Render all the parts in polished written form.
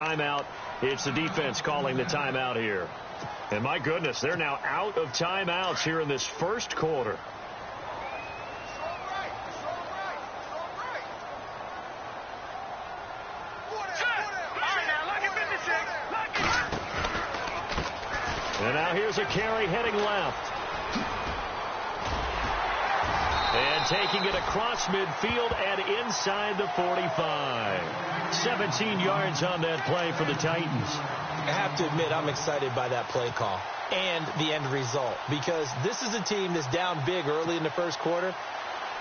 Timeout. It's the defense calling the timeout here. And my goodness, they're now out of timeouts here in this first quarter. And now here's a carry heading left. And taking it across midfield and inside the 45. 17 yards on that play for the Titans. I have to admit, I'm excited by that play call and the end result, because this is a team that's down big early in the first quarter,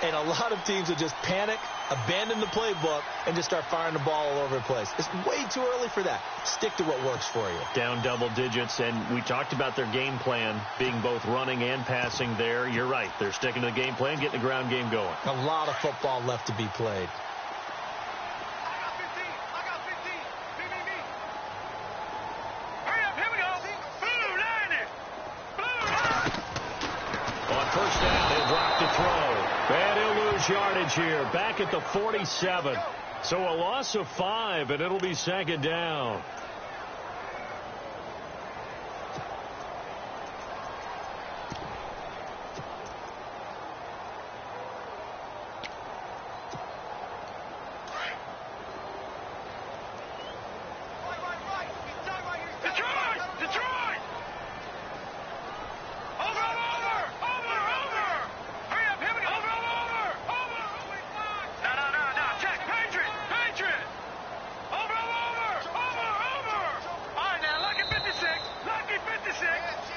and a lot of teams will just panic, abandon the playbook, and just start firing the ball all over the place. It's way too early for that. Stick to what works for you. Down double digits, and we talked about their game plan being both running and passing there. You're right. They're sticking to the game plan, getting the ground game going. A lot of football left to be played. First down, he'll drop to throw. And he'll lose yardage here, back at the 47. So a loss of 5, and it'll be second down.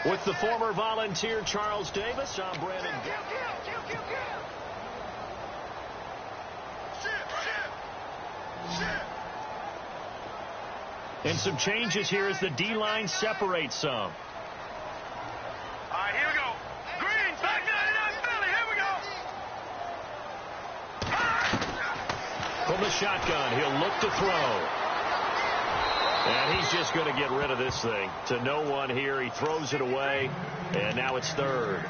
With the former Volunteer Charles Davis, I'm Brandon. And some changes here as the D-line separates some. All right, here we go. Green, back 99 Philly, here we go. From the shotgun, he'll look to throw. And he's just going to get rid of this thing. To no one here. He throws it away, and now it's third.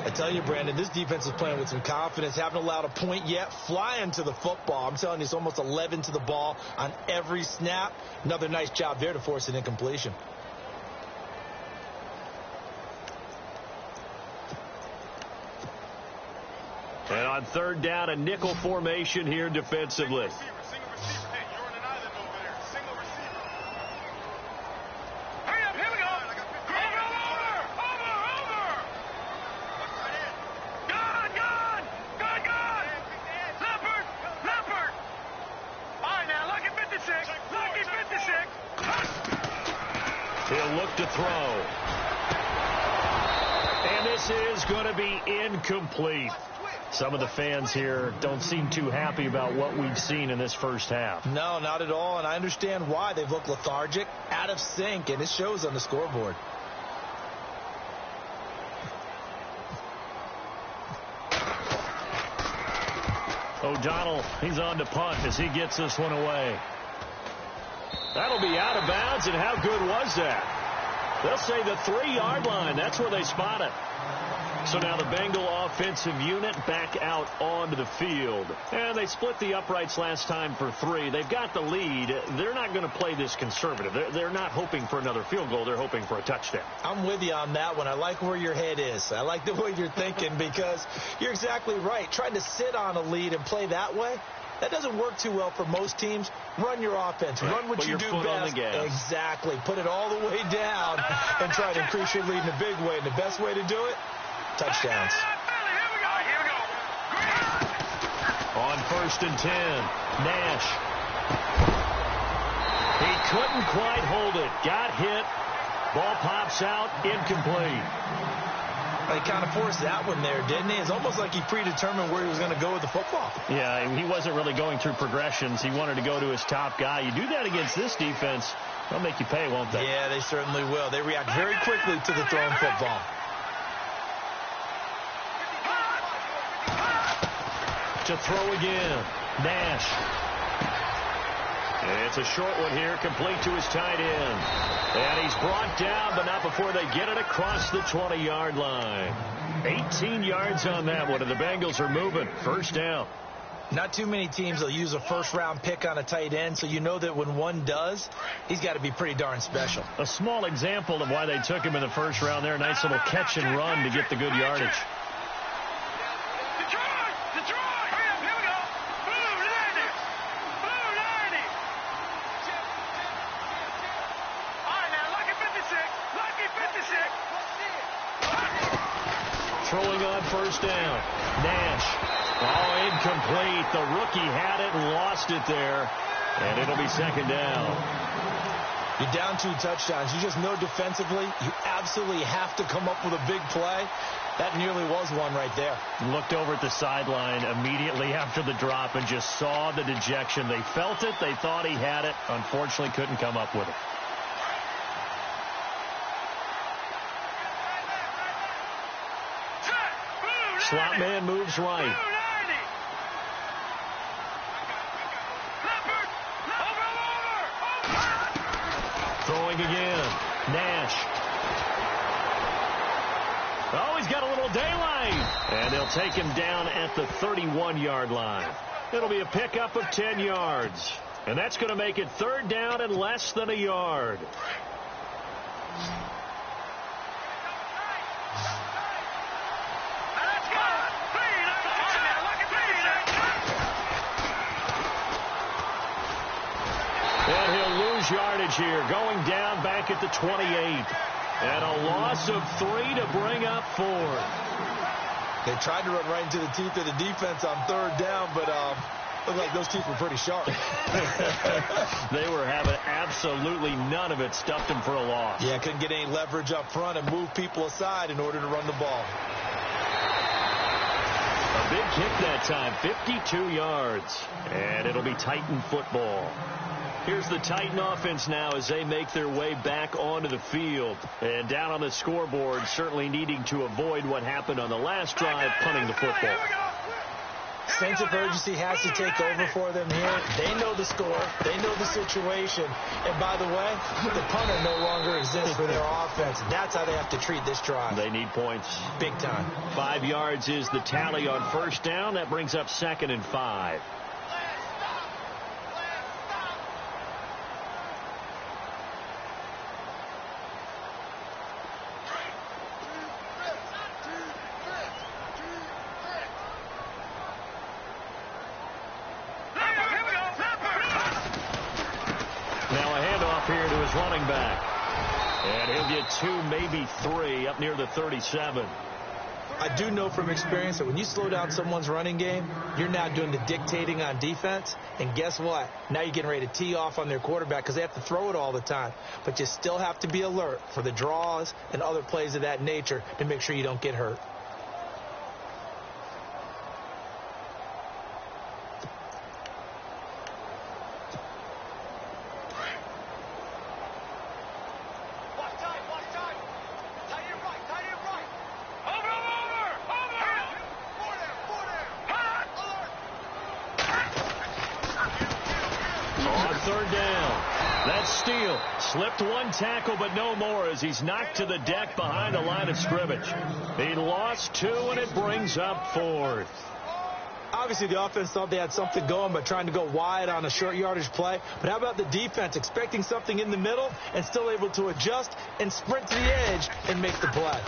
I tell you, Brandon, this defense is playing with some confidence. Haven't allowed a point yet. Flying to the football. I'm telling you, it's almost 11 to the ball on every snap. Another nice job there to force an incompletion. And on third down, a nickel formation here defensively. He'll look to throw. And this is going to be incomplete. Some of the fans here don't seem too happy about what we've seen in this first half. No, not at all, and I understand why. They've looked lethargic, out of sync, and it shows on the scoreboard. O'Donnell, he's on to punt as he gets this one away. That'll be out of bounds, and how good was that? They'll say the 3-yard line. That's where they spot it. So now the Bengal offensive unit back out onto the field. And they split the uprights last time for 3. They've got the lead. They're not going to play this conservative. They're not hoping for another field goal. They're hoping for a touchdown. I'm with you on that one. I like where your head is. I like the way you're thinking, because you're exactly right. Trying to sit on a lead and play that way, that doesn't work too well for most teams. Run your offense. Run what you do best. Exactly. Put it all the way down and try to increase your lead in a big way. And the best way to do it, touchdowns. On 1st and 10, Nash. He couldn't quite hold it. Got hit. Ball pops out. Incomplete. He kind of forced that one there, didn't he? It's almost like he predetermined where he was going to go with the football. Yeah, he wasn't really going through progressions. He wanted to go to his top guy. You do that against this defense, they'll make you pay, won't they? Yeah, they certainly will. They react very quickly to the thrown football. To throw again. Nash. It's a short one here, complete to his tight end. And he's brought down, but not before they get it across the 20-yard line. 18 yards on that one, and the Bengals are moving. First down. Not too many teams will use a first-round pick on a tight end, so you know that when one does, he's got to be pretty darn special. A small example of why they took him in the first round there. Nice little catch and run to get the good yardage. Throwing on first down. Nash. Oh, incomplete. The rookie had it and lost it there. And it'll be second down. You're down 2 touchdowns. You just know defensively you absolutely have to come up with a big play. That nearly was one right there. Looked over at the sideline immediately after the drop and just saw the dejection. They felt it. They thought he had it. Unfortunately, couldn't come up with it. Slot man moves right. Throwing again. Nash. Oh, he's got a little daylight. And they'll take him down at the 31-yard line. It'll be a pickup of 10 yards. And that's going to make it third down and less than a yard. And he'll lose yardage here, going down back at the 28. And a loss of 3 to bring up 4. They tried to run right into the teeth of the defense on third down, but looked like those teeth were pretty sharp. They were having absolutely none of it. Stuffed him for a loss. Yeah, couldn't get any leverage up front and move people aside in order to run the ball. A big kick that time, 52 yards. And it'll be Titan football. Here's the Titan offense now as they make their way back onto the field. And down on the scoreboard, certainly needing to avoid what happened on the last drive, punting the football. Sense of urgency has to take over for them here. They know the score. They know the situation. And by the way, the punter no longer exists for their offense. That's how they have to treat this drive. They need points. Big time. 5 yards is the tally on first down. That brings up 2nd and 5. Running back. And he'll get 2, maybe 3 up near the 37. I do know from experience that when you slow down someone's running game, you're now doing the dictating on defense. And guess what? Now you're getting ready to tee off on their quarterback because they have to throw it all the time. But you still have to be alert for the draws and other plays of that nature to make sure you don't get hurt. Slipped one tackle, but no more as he's knocked to the deck behind the line of scrimmage. He lost 2, and it brings up 4th. Obviously, the offense thought they had something going by trying to go wide on a short yardage play. But how about the defense expecting something in the middle and still able to adjust and sprint to the edge and make the play?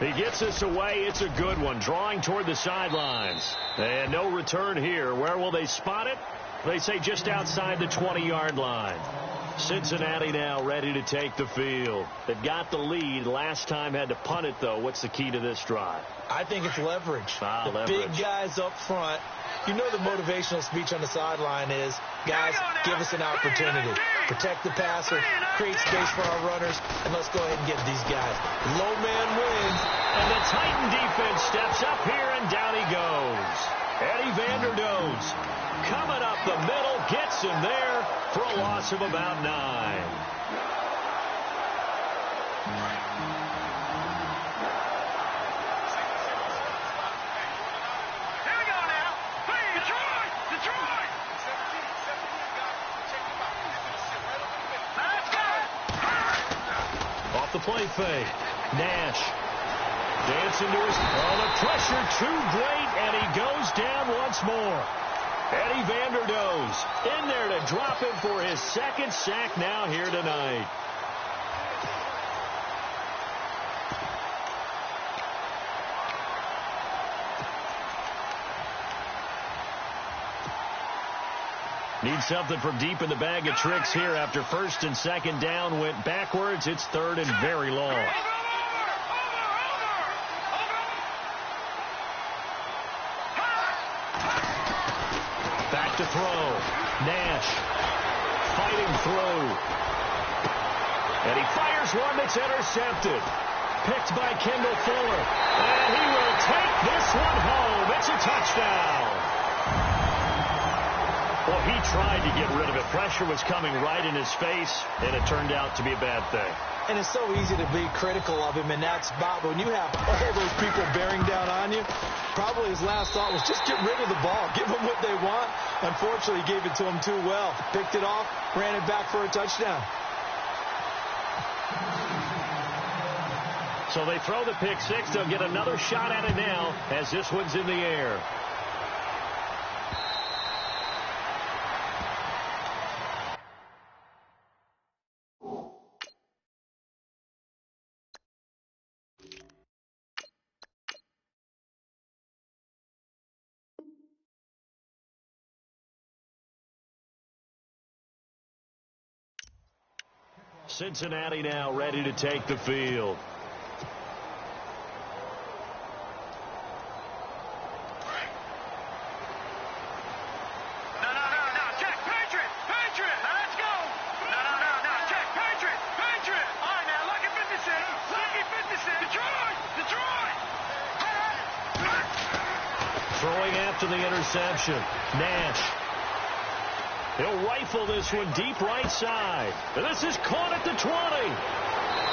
He gets us away. It's a good one, drawing toward the sidelines. And no return here. Where will they spot it? They say just outside the 20-yard line. Cincinnati now ready to take the field. They've got the lead. Last time had to punt it, though. What's the key to this drive? I think it's leverage. Leverage. Big guys up front. You know the motivational speech on the sideline is, guys, give us an opportunity. Protect the passer, create space for our runners, and let's go ahead and get these guys. Low man wins. And the Titan defense steps up here, and down he goes. Eddie Vanderdoes coming up the middle, gets him there for a loss of about 9. Off the play fake. Nash dancing to his... Oh, the pressure too great, and he goes down once more. Eddie Vanderdoes in there to drop it for his second sack now here tonight. Need something from deep in the bag of tricks here after first and second down went backwards. It's third and very long. Back to throw. Nash fighting through. And he fires one that's intercepted. Picked by Kendall Fuller. And he will take this one home. It's a touchdown. Well, he tried to get rid of it. Pressure was coming right in his face, and it turned out to be a bad thing. And it's so easy to be critical of him in that spot. But when you have all those people bearing down on you, probably his last thought was just get rid of the ball. Give them what they want. Unfortunately, he gave it to them too well. Picked it off, ran it back for a touchdown. So they throw the pick six. They'll get another shot at it now as this one's in the air. Cincinnati now ready to take the field. Throwing after the interception. Nash. He'll rifle this one deep right side. And this is caught at the 20.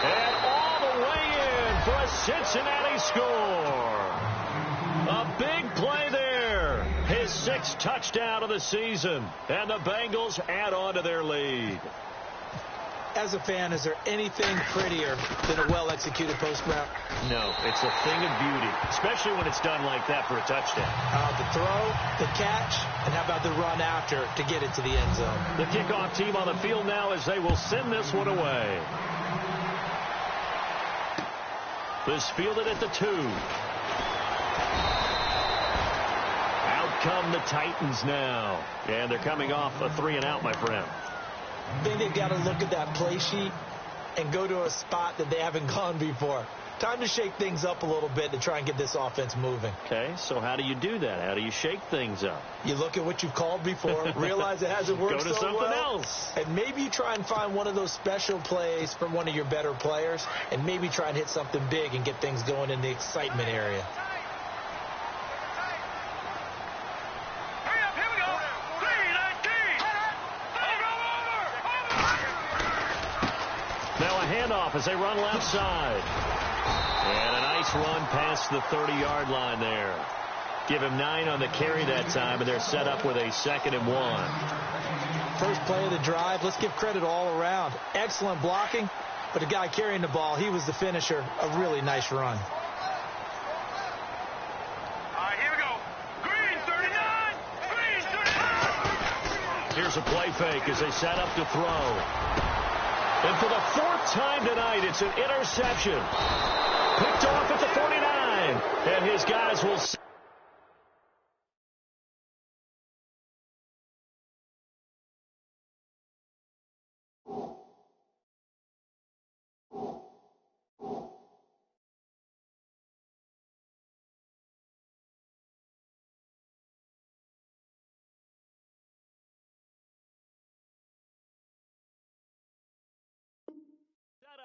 And all the way in for a Cincinnati score. A big play there. His sixth touchdown of the season. And the Bengals add on to their lead. As a fan, is there anything prettier than a well-executed post route? No, it's a thing of beauty, especially when it's done like that for a touchdown. The throw, the catch, and how about the run after to get it to the end zone? The kickoff team on the field now as they will send this one away. This fielded at the 2. Out come the Titans now. And they're coming off a 3-and-out, my friend. I think they've got to look at that play sheet and go to a spot that they haven't gone before. Time to shake things up a little bit to try and get this offense moving. Okay, so how do you do that? How do you shake things up? You look at what you've called before, realize it hasn't worked so well. Go to something else. And maybe you try and find one of those special plays from one of your better players, and maybe try and hit something big and get things going in the excitement area. Handoff as they run left side. And a nice run past the 30-yard line there. Give him 9 on the carry that time, and they're set up with a 2nd and 1. First play of the drive. Let's give credit all around. Excellent blocking, but the guy carrying the ball, he was the finisher. A really nice run. All right, here we go. Green 39. Green 39. Here's a play fake as they set up to throw. And for the 4th time tonight, it's an interception. Picked off at the 49. And his guys will...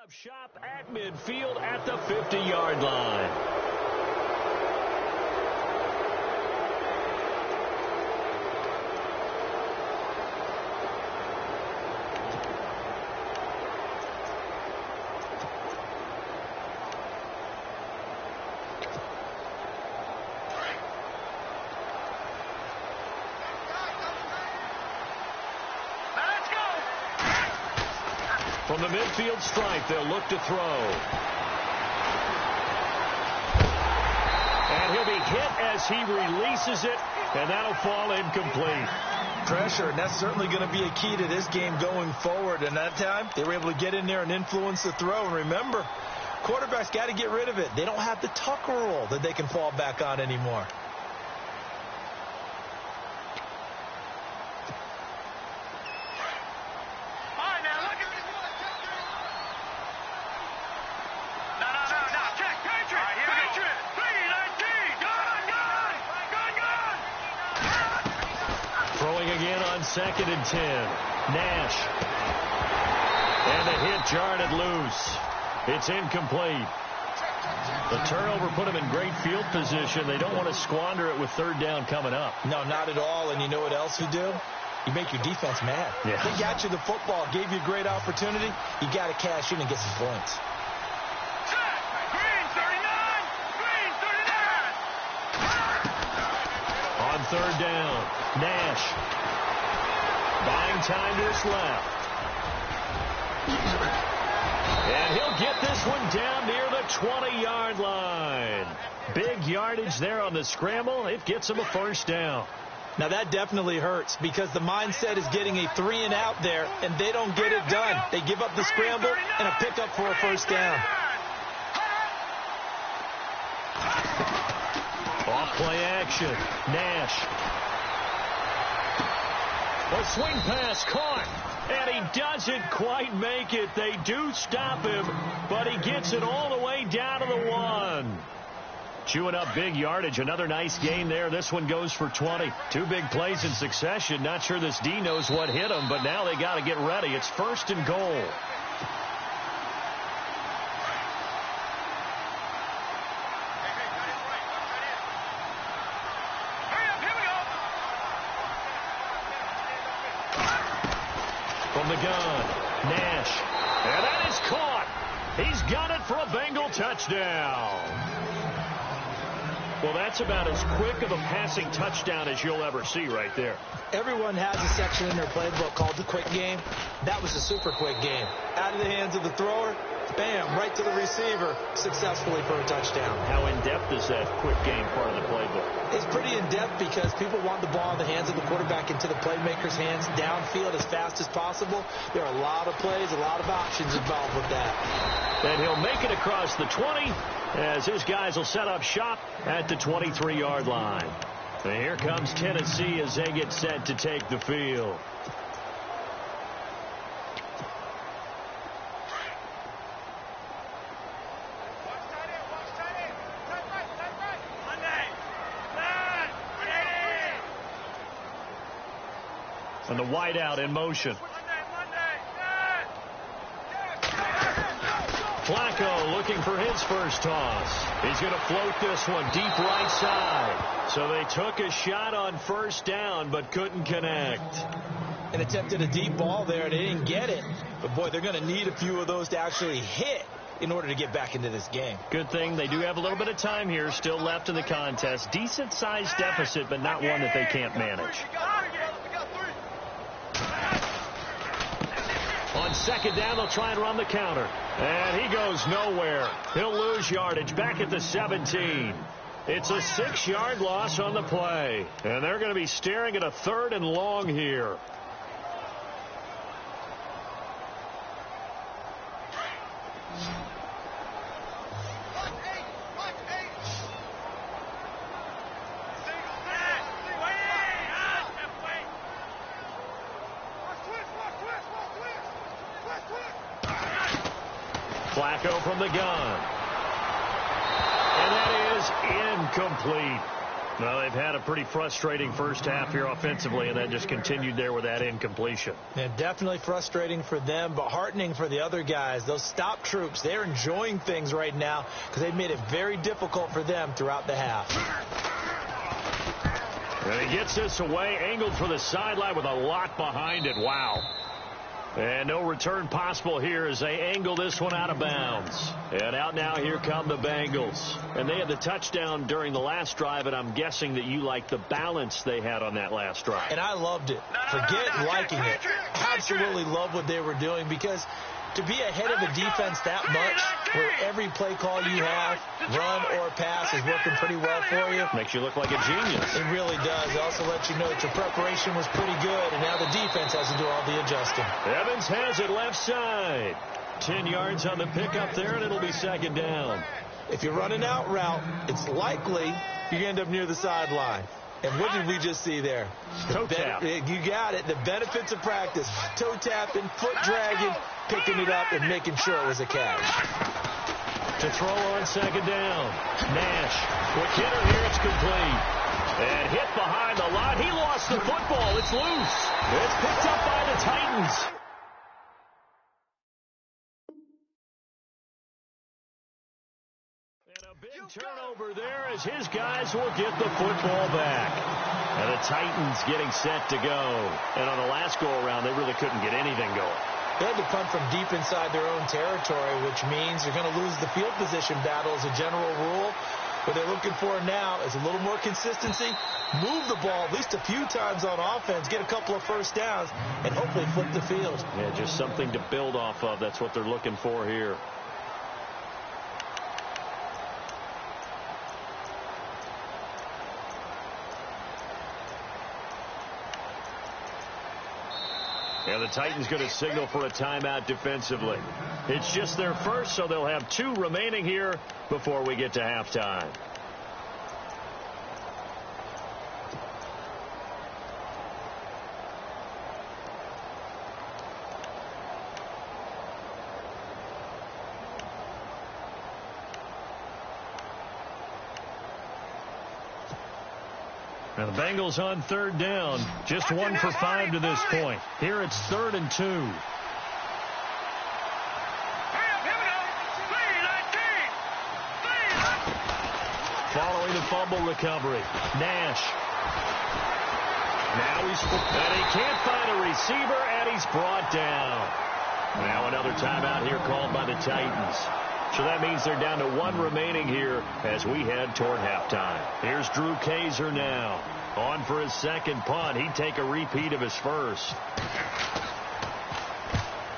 up shop at midfield at the 50-yard line. From the midfield stripe, they'll look to throw. And he'll be hit as he releases it and that'll fall incomplete. Pressure, and that's certainly going to be a key to this game going forward. And that time, they were able to get in there and influence the throw. And remember, quarterbacks got to get rid of it. They don't have the Tucker rule that they can fall back on anymore. Second and 10. Nash. And the hit jarred it loose. It's incomplete. The turnover put them in great field position. They don't want to squander it with third down coming up. No, not at all. And you know what else you do? You make your defense mad. Yeah. They got you the football, gave you a great opportunity. You got to cash in and get some points. Green 39! Green 39! On third down, Nash. Buying time to his left. And he'll get this one down near the 20-yard line. Big yardage there on the scramble. It gets him a first down. Now, that definitely hurts because the mindset is getting a 3-and-out there, and they don't get it done. They give up the scramble and a pickup for a first down. Off play action. Nash. A swing pass caught, and he doesn't quite make it. They do stop him, but he gets it all the way down to the 1. Chewing up big yardage. Another nice gain there. This one goes for 20. Two big plays in succession. Not sure this D knows what hit him, but now they got to get ready. It's first and goal. From the gun, Nash. And that is caught. He's got it for a Bengal touchdown. Well, that's about as quick of a passing touchdown as you'll ever see right there. Everyone has a section in their playbook called the quick game. That was a super quick game. Out of the hands of the thrower, bam, right to the receiver, successfully for a touchdown. How in-depth is that quick game part of the playbook? It's pretty in-depth because people want the ball in the hands of the quarterback into the playmaker's hands downfield as fast as possible. There are a lot of plays, a lot of options involved with that. And he'll make it across the 20 as his guys will set up shop at the 23-yard line. And here comes Tennessee as they get set to take the field. And the wideout in motion. Flacco looking for his first toss. He's going to float this one deep right side. So they took a shot on first down but couldn't connect. And attempted a deep ball there. They didn't get it. But, boy, they're going to need a few of those to actually hit in order to get back into this game. Good thing they do have a little bit of time here still left in the contest. Decent-sized deficit, but not one that they can't manage. On second down, they'll try and run the counter. And he goes nowhere. He'll lose yardage back at the 17. It's a 6-yard loss on the play. And they're going to be staring at a 3rd and long here. Flacco from the gun. And that is incomplete. Well, they've had a pretty frustrating first half here offensively, and that just continued there with that incompletion. Yeah, definitely frustrating for them, but heartening for the other guys. Those stop troops, they're enjoying things right now because they've made it very difficult for them throughout the half. And he gets this away, angled for the sideline with a lot behind it. Wow. And no return possible here as they angle this one out of bounds. And out now, here come the Bengals. And they had the touchdown during the last drive, and I'm guessing that you like the balance they had on that last drive. And I loved it. Forget liking it. Absolutely love what they were doing because To be ahead of a defense that much, where every play call you have, run or pass, is working pretty well for you. Makes you look like a genius. It really does. It also lets you know that your preparation was pretty good, and now the defense has to do all the adjusting. Evans has it left side. 10 yards on the pickup there, and it'll be second down. If you're running out route, it's likely you end up near the sideline. And what did we just see there? Toe tap. You got it. The benefits of practice. Toe tapping, foot dragging, picking it up, and making sure it was a catch. To throw on second down. Nash. Quick hitter here. It's complete. And hit behind the line. He lost the football. It's loose. It's picked up by the Titans. Big turnover there as his guys will get the football back. And the Titans getting set to go. And on the last go-around, they really couldn't get anything going. They had to punt from deep inside their own territory, which means they're going to lose the field position battle as a general rule. What they're looking for now is a little more consistency, move the ball at least a few times on offense, get a couple of first downs, and hopefully flip the field. Yeah, just something to build off of. That's what they're looking for here. And the Titans going to signal for a timeout defensively. It's just their first, so they'll have 2 remaining here before we get to halftime. Now the Bengals on third down, just 1 for 5 to this point. Here it's 3rd and 2. Following the fumble recovery, Nash. Now and he can't find a receiver, and he's brought down. Now another timeout here called by the Titans. So that means they're down to 1 remaining here as we head toward halftime. Here's Drew Kaiser now. On for his second punt. He'd take a repeat of his first.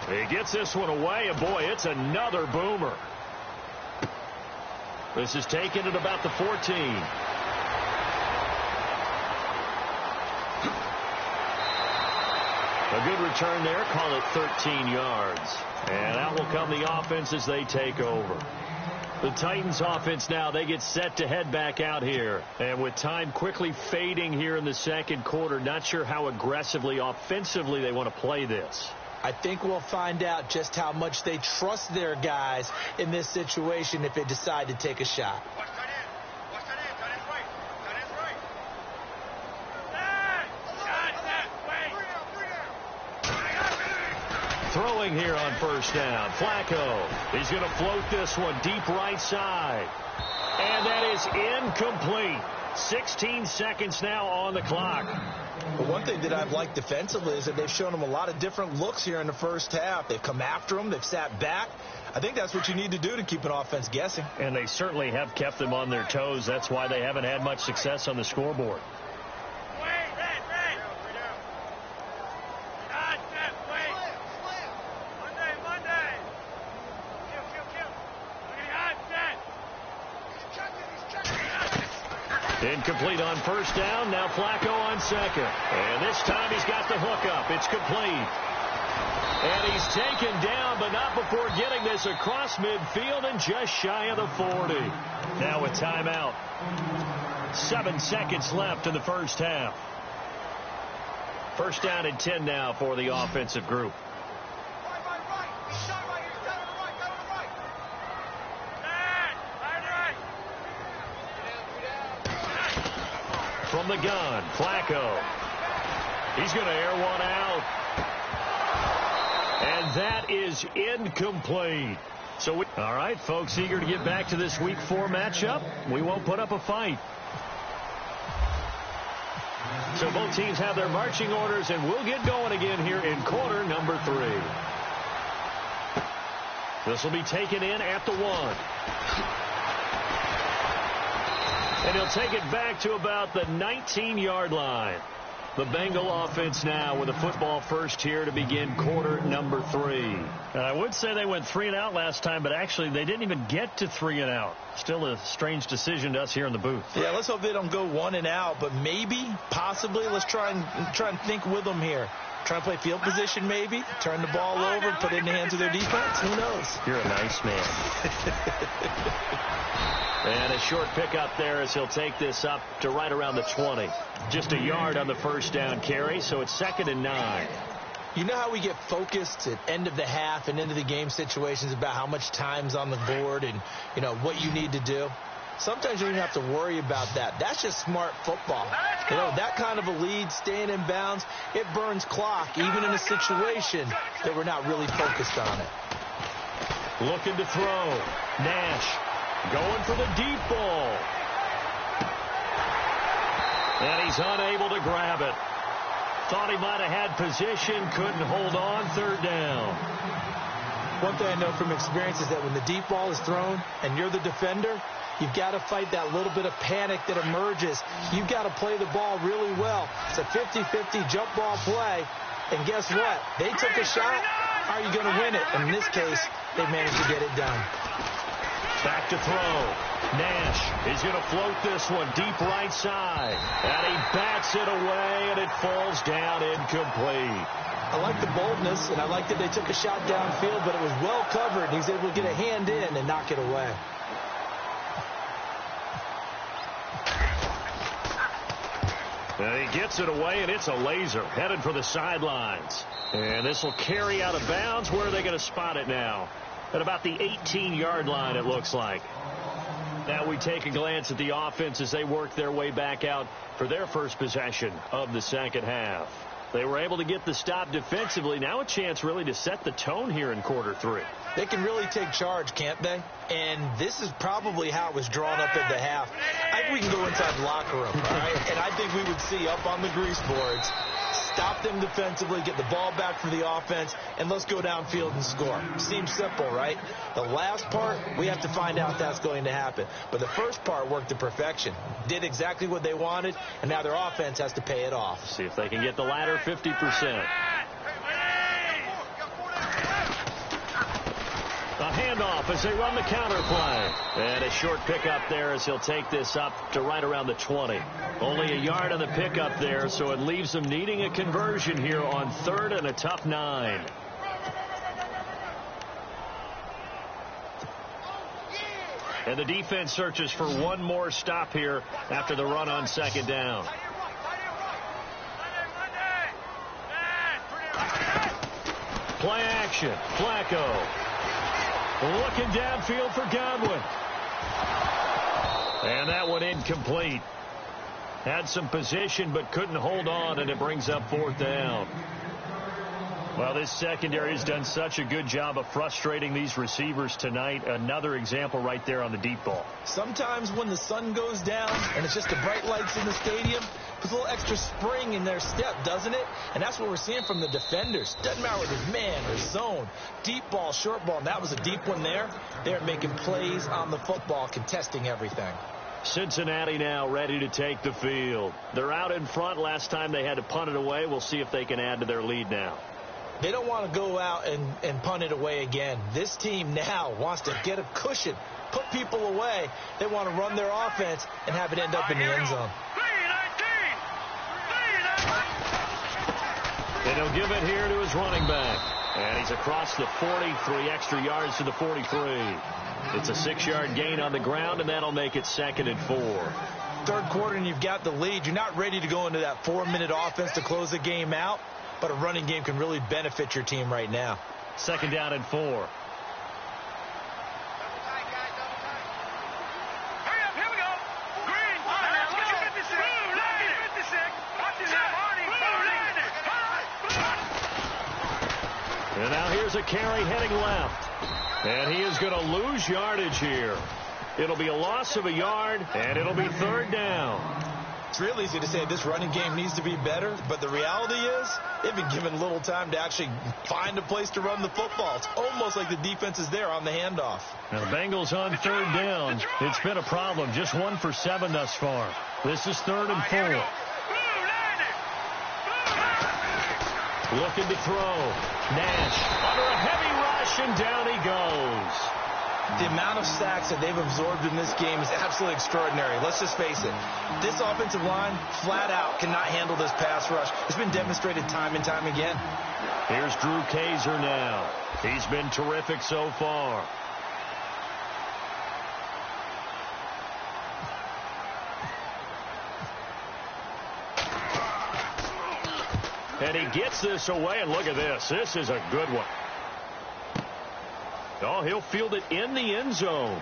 He gets this one away, and boy, it's another boomer. This is taken at about the 14. A good return there. Call it 13 yards. And out will come the offense as they take over. The Titans offense now, they get set to head back out here. And with time quickly fading here in the second quarter, not sure how aggressively, offensively they want to play this. I think we'll find out just how much they trust their guys in this situation if they decide to take a shot. Throwing here on first down. Flacco. He's going to float this one deep right side. And that is incomplete. 16 seconds now on the clock. But one thing that I've liked defensively is that they've shown them a lot of different looks here in the first half. They've come after them. They've sat back. I think that's what you need to do to keep an offense guessing. And they certainly have kept them on their toes. That's why they haven't had much success on the scoreboard. Incomplete on first down. Now Flacco on second. And this time he's got the hook up. It's complete. And he's taken down, but not before getting this across midfield and just shy of the 40. Now a timeout. 7 seconds left in the first half. First down and 10 now for the offensive group. From the gun, Flacco. He's going to air one out. And that is incomplete. So, all right, folks, eager to get back to this Week 4 matchup. We won't put up a fight. So both teams have their marching orders, and we'll get going again here in quarter number 3. This will be taken in at the 1. And he'll take it back to about the 19-yard line. The Bengal offense now with a football first here to begin quarter number 3. I would say they went 3 and out last time, but actually they didn't even get to 3 and out. Still a strange decision to us here in the booth. Yeah, let's hope they don't go 1 and out, but maybe, possibly, let's try and think with them here. Try and play field position maybe, turn the ball over, put it in the hands of their defense. Who knows? You're a nice man. And a short pickup there as he'll take this up to right around the 20. Just a yard on the first down carry, so it's 2nd and 9. You know how we get focused at end of the half and into the game situations about how much time's on the board and, you know, what you need to do? Sometimes you don't even have to worry about that. That's just smart football. You know, that kind of a lead, staying in bounds, it burns clock, even in a situation that we're not really focused on it. Looking to throw. Nash going for the deep ball. And he's unable to grab it. Thought he might have had position, couldn't hold on, 3rd down. One thing I know from experience is that when the deep ball is thrown and you're the defender, you've got to fight that little bit of panic that emerges. You've got to play the ball really well. It's a 50-50 jump ball play. And guess what? They took a shot. How are you going to win it? And in this case, they managed to get it done. Back to throw. Nash is going to float this one deep right side. And he bats it away, and it falls down incomplete. I like the boldness, and I like that they took a shot downfield, but it was well covered. He's able to get a hand in and knock it away. And he gets it away, and it's a laser headed for the sidelines. And this will carry out of bounds. Where are they going to spot it now? At about the 18-yard line, it looks like. Now we take a glance at the offense as they work their way back out for their first possession of the second half. They were able to get the stop defensively. Now a chance really to set the tone here in quarter 3. They can really take charge, can't they? And this is probably how it was drawn up at the half. I think we can go inside the locker room, all right? And I think we would see up on the grease boards, stop them defensively, get the ball back for the offense, and let's go downfield and score. Seems simple, right? The last part, we have to find out if that's going to happen. But the first part worked to perfection. Did exactly what they wanted, and now their offense has to pay it off. See if they can get the latter 50%. A handoff as they run the counter play. And a short pickup there as he'll take this up to right around the 20. Only a yard on the pickup there, so it leaves them needing a conversion here on 3rd and a tough 9. And the defense searches for one more stop here after the run on 2nd down. Play action. Flacco. Looking downfield for Godwin. And that one incomplete. Had some position but couldn't hold on, and it brings up 4th down. Well, this secondary has done such a good job of frustrating these receivers tonight. Another example right there on the deep ball. Sometimes when the sun goes down and it's just the bright lights in the stadium, puts a little extra spring in their step, doesn't it? And that's what we're seeing from the defenders. Doesn't matter whether it's man or zone, deep ball, short ball, and that was a deep one there. They're making plays on the football, contesting everything. Cincinnati now ready to take the field. They're out in front. Last time they had to punt it away. We'll see if they can add to their lead now. They don't want to go out and punt it away again. This team now wants to get a cushion, put people away. They want to run their offense and have it end up in the end zone. And he'll give it here to his running back. And he's across the 40, 3 extra yards to the 43. It's a 6-yard gain on the ground, and that'll make it 2nd and 4. Third quarter, and you've got the lead. You're not ready to go into that 4-minute offense to close the game out, but a running game can really benefit your team right now. 2nd down and 4. And now here's a carry heading left. And he is going to lose yardage here. It'll be a loss of a yard, and it'll be 3rd down. It's real easy to say this running game needs to be better, but the reality is they've been given little time to actually find a place to run the football. It's almost like the defense is there on the handoff. Now, the Bengals on 3rd down. It's been a problem. Just 1 for 7 thus far. This is 3rd and 4. Looking to throw. Nash under a heavy rush, and down he goes. The amount of sacks that they've absorbed in this game is absolutely extraordinary. Let's just face it. This offensive line, flat out, cannot handle this pass rush. It's been demonstrated time and time again. Here's Drew Kaiser now. He's been terrific so far. And he gets this away, and look at this. This is a good one. Oh, he'll field it in the end zone.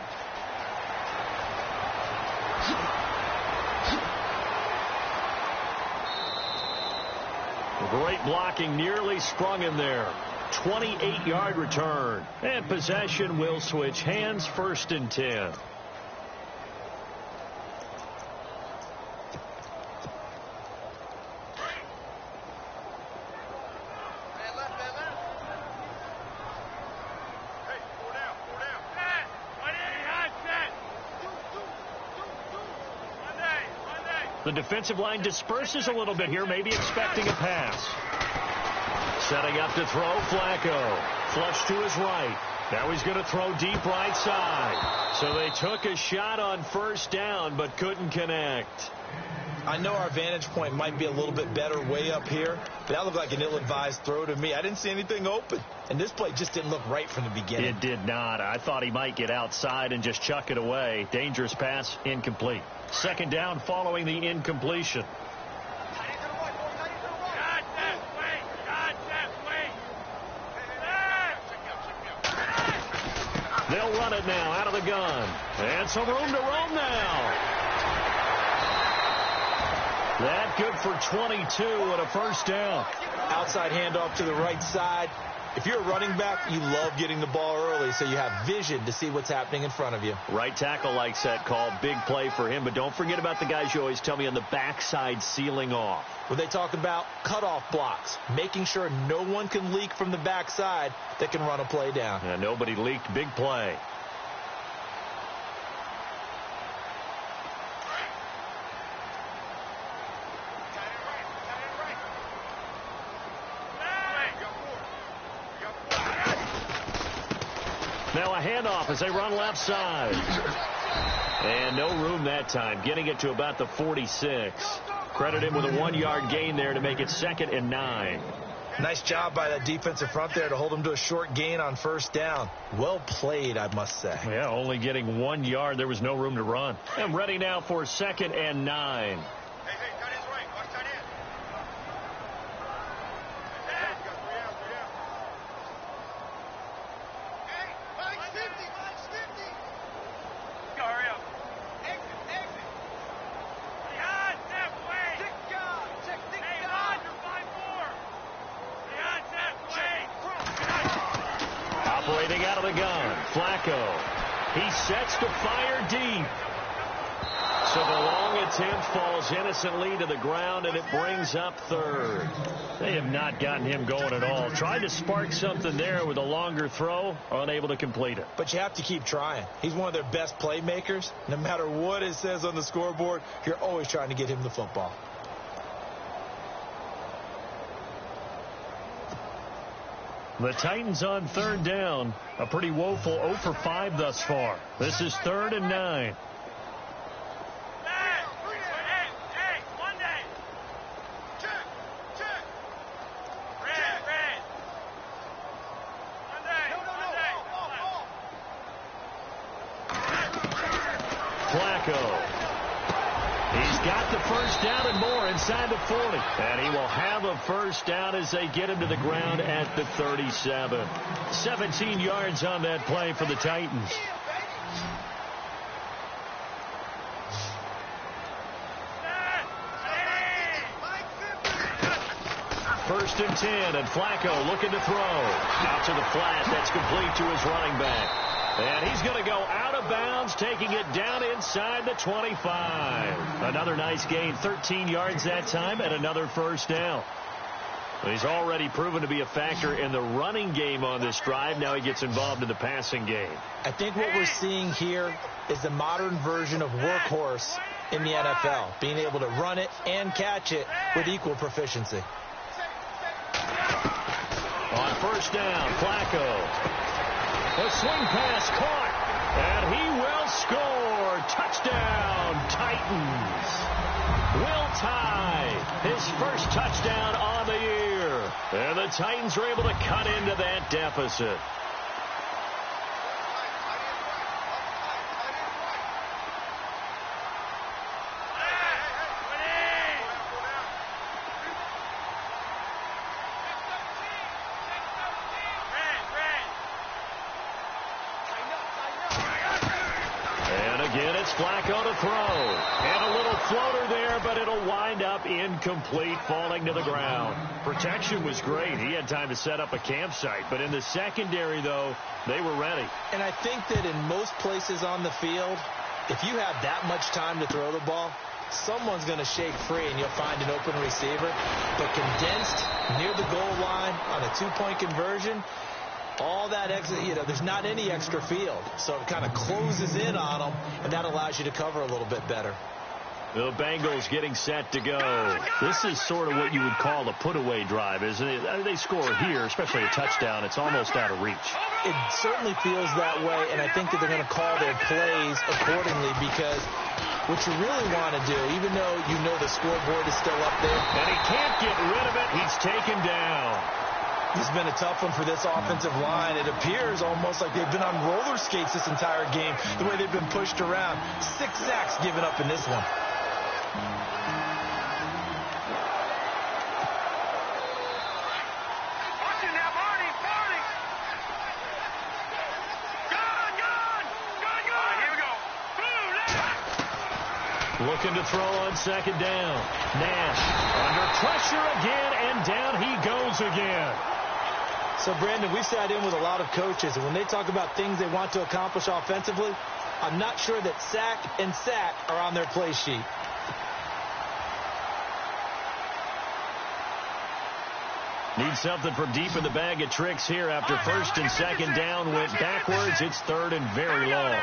Great blocking, nearly sprung him there. 28-yard return. And possession will switch hands, 1st and 10. The defensive line disperses a little bit here, maybe expecting a pass. Setting up to throw, Flacco. Flush to his right. Now he's going to throw deep right side. So they took a shot on 1st down, but couldn't connect. I know our vantage point might be a little bit better way up here, but that looked like an ill-advised throw to me. I didn't see anything open. And this play just didn't look right from the beginning. It did not. I thought he might get outside and just chuck it away. Dangerous pass, incomplete. 2nd down following the incompletion. They'll run it now out of the gun. And some room to roam now. That good for 22 and a 1st down. Outside handoff to the right side. If you're a running back, you love getting the ball early so you have vision to see what's happening in front of you. Right tackle likes that call. Big play for him. But don't forget about the guys you always tell me on the backside sealing off. When they talk about cutoff blocks, making sure no one can leak from the backside that can run a play down. And nobody leaked. Big play. Now a handoff as they run left side. And no room that time, getting it to about the 46. Credit him with a 1-yard gain there to make it 2nd and 9. Nice job by that defensive front there to hold him to a short gain on 1st down. Well played, I must say. Yeah, only getting 1 yard. There was no room to run. And ready now for 2nd and 9. Operating out of the gun, Flacco. He sets to fire deep. So the long attempt falls innocently to the ground, and it brings up 3rd. They have not gotten him going at all. Tried to spark something there with a longer throw, unable to complete it. But you have to keep trying. He's one of their best playmakers. No matter what it says on the scoreboard, you're always trying to get him the football. The Titans on 3rd down. A pretty woeful 0 for 5 thus far. This is 3rd and 9. Flacco. He's got the 1st down and more inside the 40. And he will have a 1st down as they get him to the ground at the 37. 17 yards on that play for the Titans. First and 10, and Flacco looking to throw. Out to the flat. That's complete to his running back. And he's going to go out of bounds, taking it down inside the 25. Another nice gain, 13 yards that time, and another 1st down. He's already proven to be a factor in the running game on this drive. Now he gets involved in the passing game. I think what we're seeing here is the modern version of workhorse in the NFL, being able to run it and catch it with equal proficiency. first down. Flacco. A swing pass caught. And he will score. Touchdown, Titans. Will tie his first touchdown on the year. And the Titans are able to cut into that deficit. Flacco to throw. And a little floater there, but it'll wind up incomplete, falling to the ground. Protection was great. He had time to set up a campsite. But in the secondary, though, they were ready. And I think that in most places on the field, if you have that much time to throw the ball, someone's going to shake free and you'll find an open receiver. But condensed near the goal line on a two-point conversion, all that extra, there's not any extra field. So it kind of closes in on them, and that allows you to cover a little bit better. The Bengals getting set to go. This is sort of what you would call a put-away drive, isn't it? They score here, especially a touchdown. It's almost out of reach. It certainly feels that way, and I think that they're going to call their plays accordingly because what you really want to do, even though you know the scoreboard is still up there. And he can't get rid of it. He's taken down. This has been a tough one for this offensive line. It appears almost like they've been on roller skates this entire game, the way they've been pushed around. 6 sacks given up in this one. Looking to throw on second down. Nash under pressure again, and down he goes again. So, Brandon, we've sat in with a lot of coaches, and when they talk about things they want to accomplish offensively, I'm not sure that sack and sack are on their play sheet. Need something from deep in the bag of tricks here after first and second down went backwards. It's third and very long.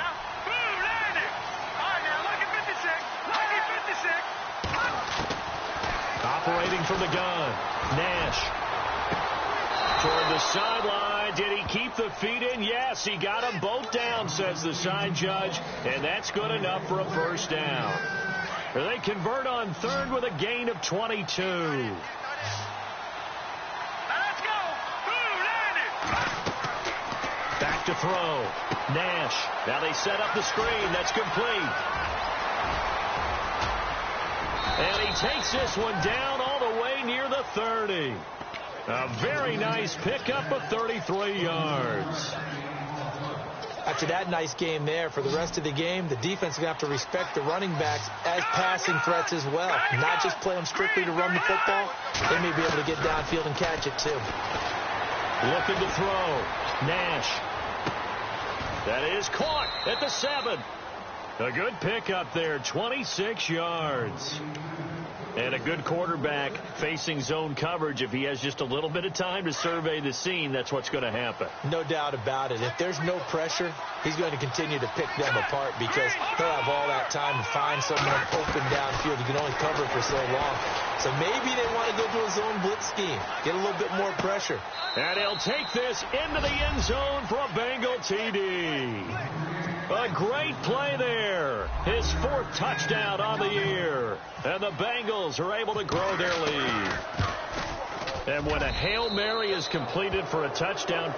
Operating from the gun. Nash. Toward the sideline. Did he keep the feet in? Yes, he got them both down, says the side judge. And that's good enough for a first down. They convert on third with a gain of 22. Back to throw. Nash. Now they set up the screen. That's complete. And he takes this one down all the way near the 30. A very nice pickup of 33 yards. After that nice game there, for the rest of the game, the defense is going to have to respect the running backs as passing threats as well. Not just play them strictly to run the football. They may be able to get downfield and catch it, too. Looking to throw. Nash. That is caught at the 7. A good pickup there, 26 yards. And a good quarterback facing zone coverage. If he has just a little bit of time to survey the scene, that's what's going to happen. No doubt about it. If there's no pressure, he's going to continue to pick them apart because he'll have all that time to find someone open downfield. You can only cover for so long. So maybe they want to go to a zone blitz scheme, get a little bit more pressure. And he'll take this into the end zone for a Bengal TD. A great play there. His 4th touchdown on the year. And the Bengals are able to grow their lead. And when a Hail Mary is completed for a touchdown,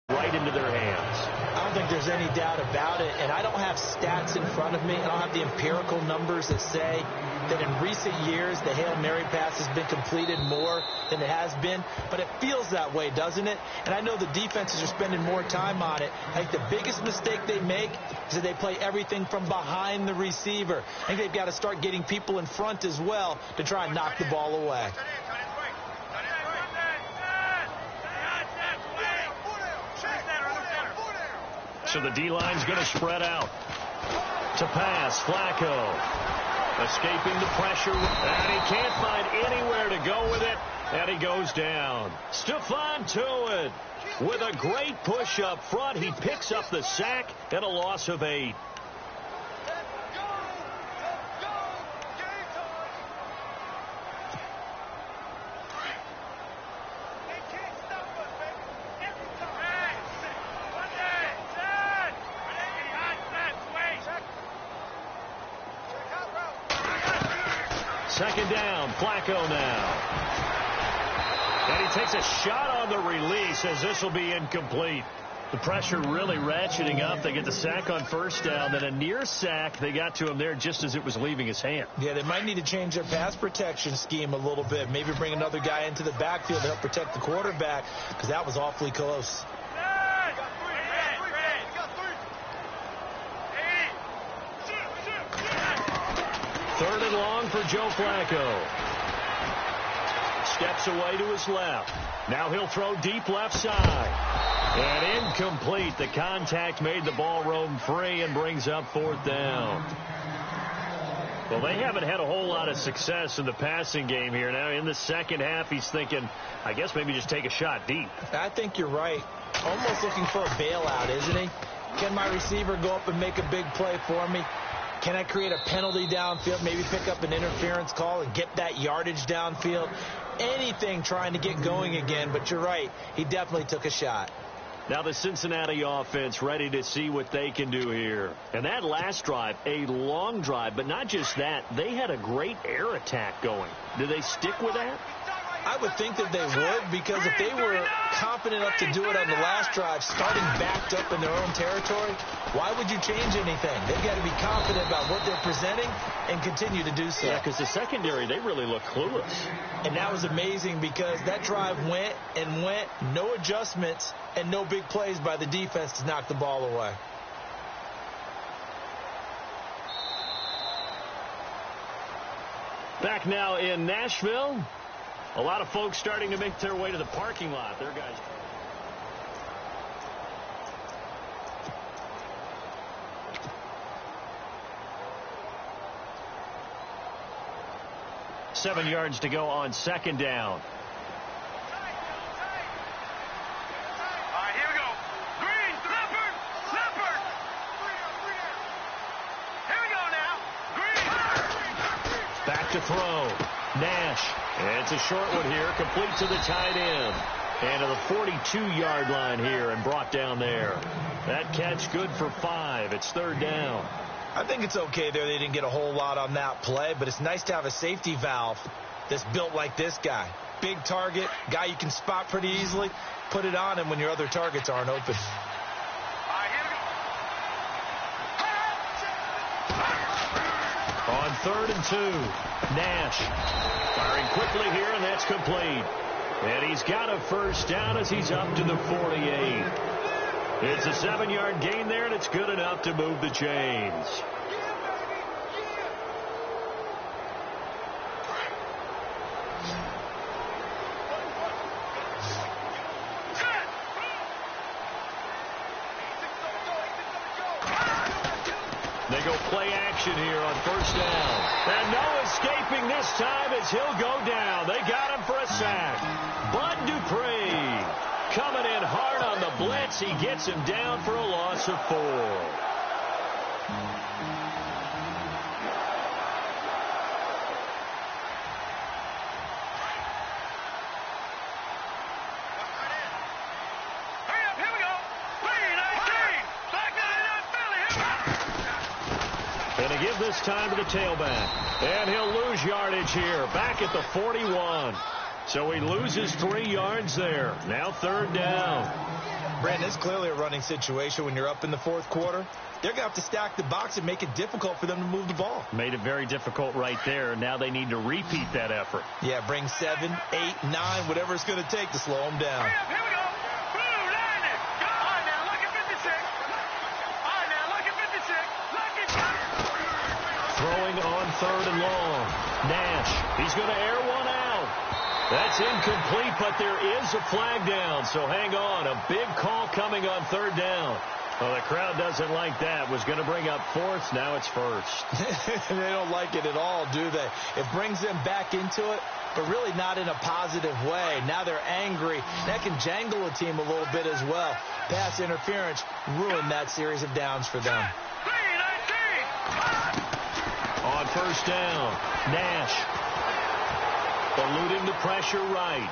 right into their hands. I don't think there's any doubt about it. And I don't have stats in front of me. I don't have the empirical numbers that say that in recent years the Hail Mary pass has been completed more than it has been. But it feels that way, doesn't it? And I know the defenses are spending more time on it. I think the biggest mistake they make is that they play everything from behind the receiver. I think they've got to start getting people in front as well to try and knock the ball away. So the D-line's going to spread out. To pass, Flacco. Escaping the pressure, and he can't find anywhere to go with it, and he goes down. Stephon Tuitt with a great push up front. He picks up the sack and a loss of 8. Second down, Flacco now. And he takes a shot on the release as this will be incomplete. The pressure really ratcheting up. They get the sack on first down. Then a near sack. They got to him there just as it was leaving his hand. Yeah, they might need to change their pass protection scheme a little bit. Maybe bring another guy into the backfield to help protect the quarterback, because that was awfully close. Third and long for Joe Flacco. Steps away to his left. Now he'll throw deep left side. And incomplete. The contact made the ball roam free and brings up fourth down. Well, they haven't had a whole lot of success in the passing game here. Now in the second half, he's thinking, I guess maybe just take a shot deep. I think you're right. Almost looking for a bailout, isn't he? Can my receiver go up and make a big play for me? Can I create a penalty downfield, maybe pick up an interference call and get that yardage downfield? Anything trying to get going again, but you're right. He definitely took a shot. Now the Cincinnati offense ready to see what they can do here. And that last drive, a long drive, but not just that. They had a great air attack going. Do they stick with that? I would think that they would, because if they were confident enough to do it on the last drive, starting backed up in their own territory, why would you change anything? They've got to be confident about what they're presenting and continue to do so. Yeah, because the secondary, they really look clueless. And that was amazing, because that drive went and went, no adjustments, and no big plays by the defense to knock the ball away. Back now in Nashville. A lot of folks starting to make their way to the parking lot. Their guys. Seven yards to go on second down. All right, here we go. Green, Leopard. Here we go now. Green. Back to throw. Nash. And it's a short one here, complete to the tight end. And to the 42-yard line here and brought down there. That catch good for 5. It's third down. I think it's okay there. They didn't get a whole lot on that play, but it's nice to have a safety valve that's built like this guy. Big target, guy you can spot pretty easily. Put it on him when your other targets aren't open. All right, here we go. On third and 2, Nash firing quickly here, and that's complete. And he's got a first down as he's up to the 48. It's a 7-yard gain there, and it's good enough to move the chains. They go play action here on first down. And no escaping this time as he'll go down. They got him for a sack. Bud Dupree coming in hard on the blitz. He gets him down for a loss of 4. Give this time to the tailback. And he'll lose yardage here. Back at the 41. So he loses 3 yards there. Now third down. Brandon, it's clearly a running situation when you're up in the fourth quarter. They're going to have to stack the box and make it difficult for them to move the ball. Made it very difficult right there. Now they need to repeat that effort. Yeah, bring 7, 8, 9, whatever it's going to take to slow them down. Here we go. Blue line it. All right, now look at 56. All right, now look at 56. Look at Throwing on third and long. Nash, he's going to air one out. That's incomplete, but there is a flag down, so hang on. A big call coming on third down. Well, the crowd doesn't like that. Was going to bring up fourth. Now it's first. They don't like it at all, do they? It brings them back into it, but really not in a positive way. Now they're angry. That can jangle a team a little bit as well. Pass interference ruined that series of downs for them. On first down, Nash eluding the pressure right.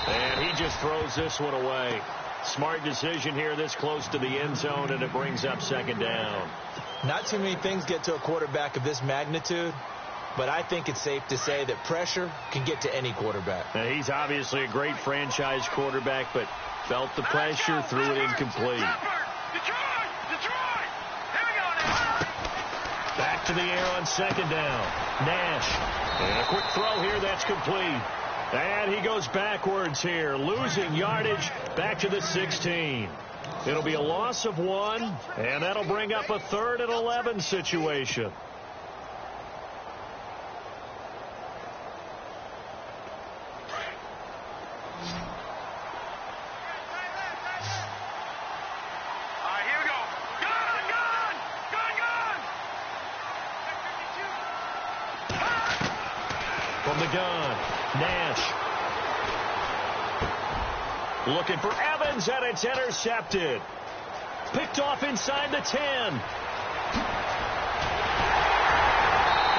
And he just throws this one away. Smart decision here this close to the end zone, and it brings up second down. Not too many things get to a quarterback of this magnitude but I think it's safe to say that pressure can get to any quarterback. Now, he's obviously a great franchise quarterback, but felt the pressure, threw it incomplete. Back to the air on second down. Nash. And a quick throw here. That's complete. And he goes backwards here, losing yardage back to the 16. It'll be a loss of 1, and that'll bring up a 3rd and 11 situation. From the gun, Nash. Looking for Evans, and it's intercepted. Picked off inside the 10.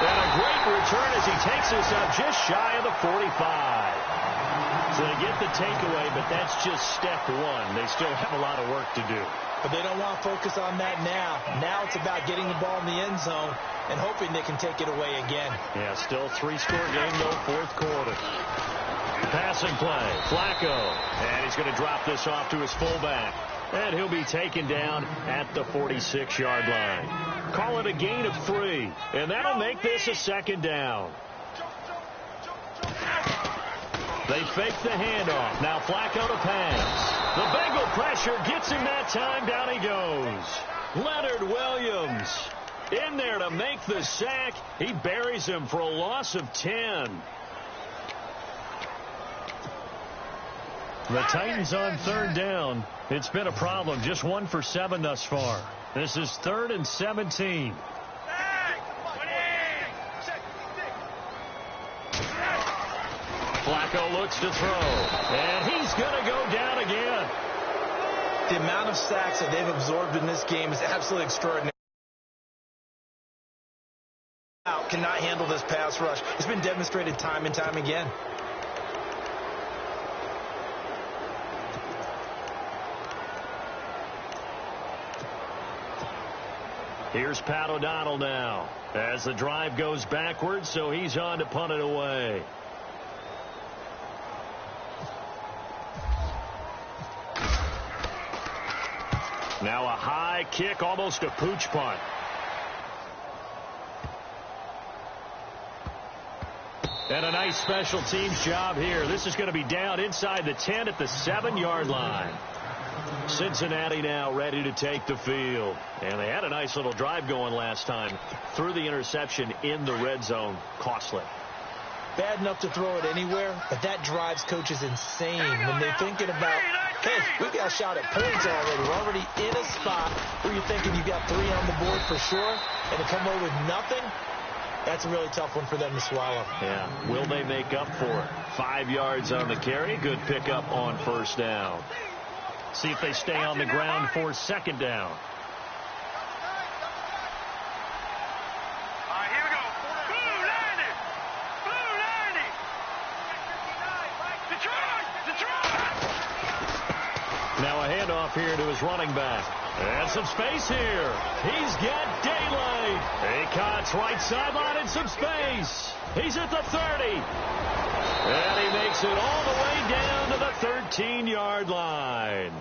And a great return as he takes us up just shy of the 45. So they get the takeaway, but that's just step 1. They still have a lot of work to do. But they don't want to focus on that now. Now it's about getting the ball in the end zone and hoping they can take it away again. Yeah, still 3-score game, though, 4th quarter. Passing play, Flacco. And he's going to drop this off to his fullback. And he'll be taken down at the 46-yard line. Call it a gain of 3. And that'll make this a 2nd down. They fake the handoff. Now Flacco to pass. The Bengal pressure gets him that time. Down he goes. Leonard Williams in there to make the sack. He buries him for a loss of 10. The Titans on 3rd down. It's been a problem. Just 1 for 7 thus far. This is 3rd and 17. Flacco looks to throw, and he's going to go down again. The amount of sacks that they've absorbed in this game is absolutely extraordinary. Cannot handle this pass rush. It's been demonstrated time and time again. Here's Pat O'Donnell now as the drive goes backwards, so he's on to punt it away. Now a high kick, almost a pooch punt. And a nice special teams job here. This is going to be down inside the 10 at the 7-yard line. Cincinnati now ready to take the field. And they had a nice little drive going last time. Threw the interception in the red zone. Costly. Bad enough to throw it anywhere, but that drives coaches insane when they're thinking about, hey, we've got a shot at points already. We're already in a spot where you're thinking you've got 3 on the board for sure, and to come away with nothing, that's a really tough one for them to swallow. Yeah. Will they make up for it? 5 yards on the carry. Good pickup on 1st down. See if they stay on the ground for 2nd down. Now a handoff here to his running back. And some space here. He's got daylight. He cuts right sideline and some space. He's at the 30. And he makes it all the way down to the 13-yard line.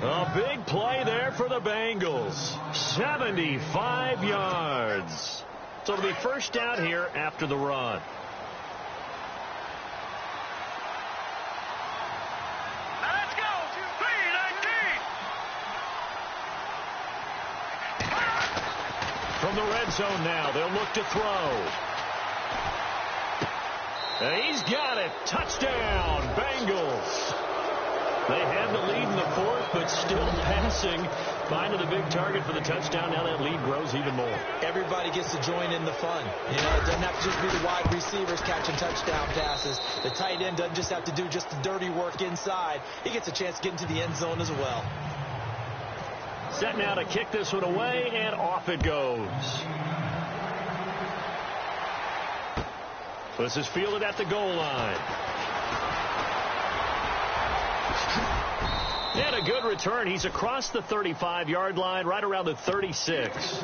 A big play there for the Bengals. 75 yards. So it'll be 1st down here after the run. From the red zone now, they'll look to throw. And he's got it. Touchdown, Bengals. They had the lead in the 4th, but still passing. Finding the big target for the touchdown. Now that lead grows even more. Everybody gets to join in the fun. You know, it doesn't have to just be the wide receivers catching touchdown passes. The tight end doesn't just have to do just the dirty work inside. He gets a chance to get into the end zone as well. Set now to kick this one away, and off it goes. This is fielded at the goal line. And a good return. He's across the 35-yard line, right around the 36.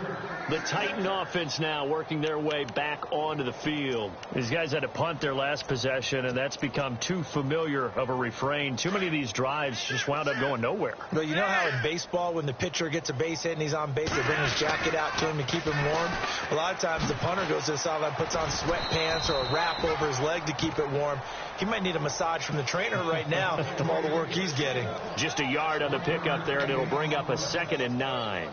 The Titan offense now working their way back onto the field. These guys had to punt their last possession, and that's become too familiar of a refrain. Too many of these drives just wound up going nowhere. But you know how in baseball, when the pitcher gets a base hit and he's on base, they bring his jacket out to him to keep him warm? A lot of times the punter goes to the sideline, puts on sweatpants or a wrap over his leg to keep it warm. He might need a massage from the trainer right now from all the work he's getting. Just a yard on the pickup there, and it'll bring up a 2nd and 9.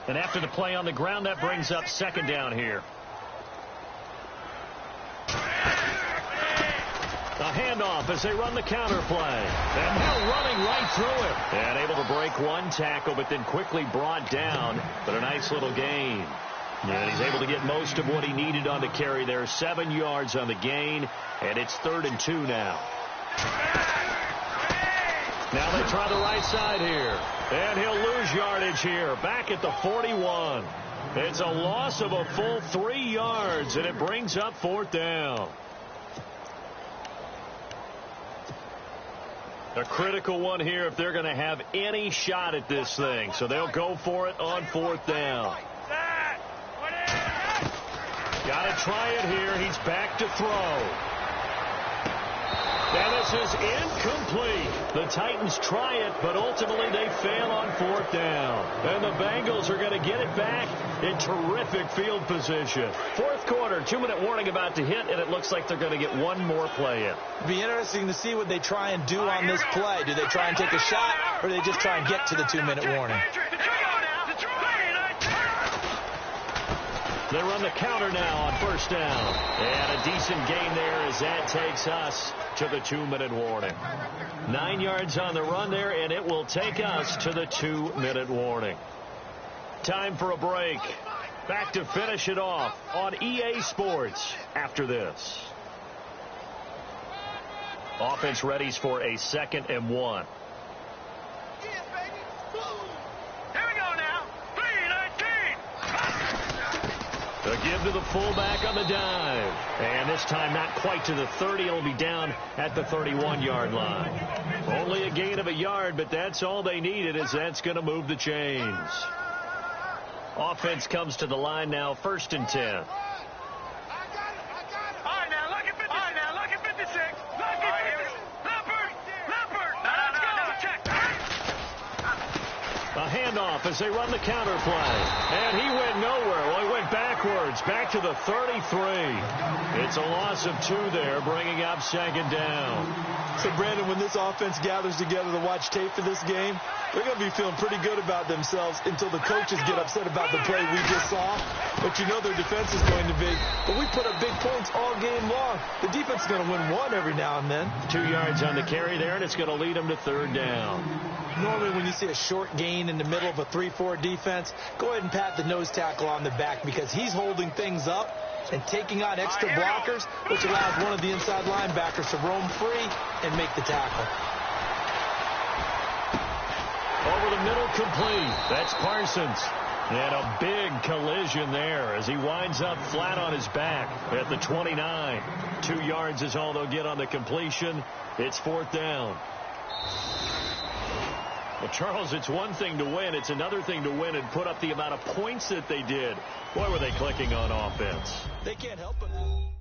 And after the play on the ground, that brings up 2nd down here. A handoff as they run the counter play. And now running right through it. And able to break one tackle, but then quickly brought down. But a nice little gain. And he's able to get most of what he needed on the carry there. 7 yards on the gain. And it's 3rd and 2 now. Now they try the right side here. And he'll lose yardage here. Back at the 41. It's a loss of a full 3 yards. And it brings up 4th down. A critical one here if they're going to have any shot at this thing. So they'll go for it on 4th down. Got to try it here. He's back to throw. And this is incomplete. The Titans try it, but ultimately they fail on 4th down. And the Bengals are going to get it back in terrific field position. 4th quarter, 2-minute warning about to hit, and it looks like they're going to get one more play in. It'll be interesting to see what they try and do on this play. Do they try and take a shot, or do they just try and get to the 2-minute warning? They run the counter now on 1st down. And a decent gain there as that takes us to the 2-minute warning. 9 yards on the run there, and it will take us to the 2-minute warning. Time for a break. Back to finish it off on EA Sports after this. Offense readies for a 2nd and 1. A give to the fullback on the dive. And this time not quite to the 30. It'll be down at the 31-yard line. Only a gain of a yard, but that's all they needed, as that's going to move the chains. Offense comes to the line now, 1st and 10. A handoff as they run the counter play. And he went nowhere. Well, he went backwards, back to the 33. It's a loss of 2 there, bringing up 2nd down. So, Brandon, when this offense gathers together to watch tape for this game, they're going to be feeling pretty good about themselves until the coaches get upset about the play we just saw. But you know their defense is going to be. But we put up big points all game long. The defense is going to win one every now and then. 2 yards on the carry there, and it's going to lead them to 3rd down. Normally when you see a short gain in the middle of a 3-4 defense, go ahead and pat the nose tackle on the back because he's holding things up and taking on extra blockers, which allows one of the inside linebackers to roam free and make the tackle. Over the middle, complete. That's Parsons. And a big collision there as he winds up flat on his back at the 29. 2 yards is all they'll get on the completion. It's 4th down. Well, Charles, it's one thing to win. It's another thing to win and put up the amount of points that they did. Boy, were they clicking on offense. They can't help it.